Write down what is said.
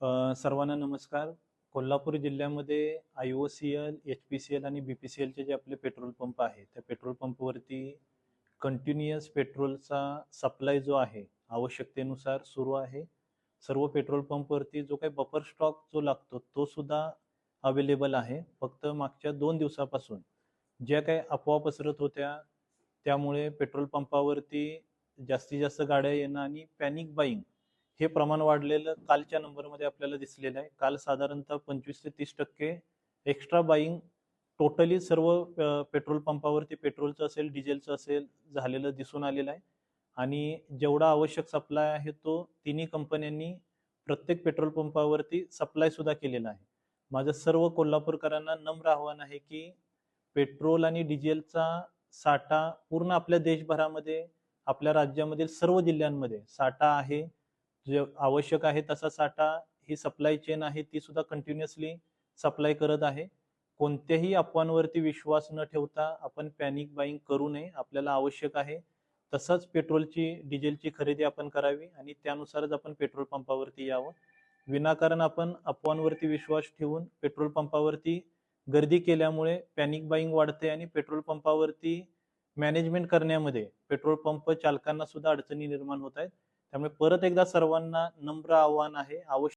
सर्वांना नमस्कार. कोल्हापूर जिल्ह्यामध्ये IOCL, HPCL आणि BPCLचे जे आपले पेट्रोल पंप आहे, त्या पेट्रोल पंपवरती कंटिन्युअस पेट्रोलचा सप्लाय जो आहे, आवश्यकतेनुसार सुरू आहे. सर्व पेट्रोल पंपवरती जो काही बफर स्टॉक जो लागतो, तो सुद्धा अवेलेबल आहे. फक्त मागच्या 2 दिवसापासून ज्या काही अफवा पसरत होत्या, त्यामुळे पेट्रोल पंपावरती जास्तीत जास्त गाड्या येणं आणि पॅनिक बाईंग हे प्रमाण वाढलेलं कालच्या नंबरमध्ये आपल्याला दिसलेलं आहे. काल साधारणतः 25 ते 30% एक्स्ट्रा बाईंग टोटली सर्व पेट्रोल पंपावरती पेट्रोलचं असेल, डिझेलचं असेल झालेलं दिसून आलेलं आहे. आणि जेवढा आवश्यक सप्लाय आहे तो तिन्ही कंपन्यांनी प्रत्येक पेट्रोल पंपावरती सप्लाय सुद्धा केलेला आहे. माझं सर्व कोल्हापूरकरांना नम्र आव्हान आहे की पेट्रोल आणि डिझेलचा साठा पूर्ण आपल्या देशभरामध्ये, आपल्या राज्यामधील सर्व जिल्ह्यांमध्ये साठा आहे. जे आवश्यक आहे तसा साठा ही सप्लाय चेन आहे ती सुद्धा कंटिन्युअसली सप्लाय करत आहे. कोणत्याही अफवांवरती विश्वास न ठेवता आपण पॅनिक बाईंग करू नये. आपल्याला आवश्यक आहे तसंच पेट्रोलची डिझेलची खरेदी आपण करावी आणि त्यानुसारच आपण पेट्रोल पंपावरती यावं. विनाकारण आपण अफवांवरती विश्वास ठेवून पेट्रोल पंपावरती गर्दी केल्यामुळे पॅनिक बाईंग वाढते आणि पेट्रोल पंपावरती मॅनेजमेंट करण्यामध्ये पेट्रोल पंप चालकांना सुद्धा अडचणी निर्माण होत आहेत. त्यामुळे परत एकदा सर्वांना नम्र आव्हान आहे, आवश्यक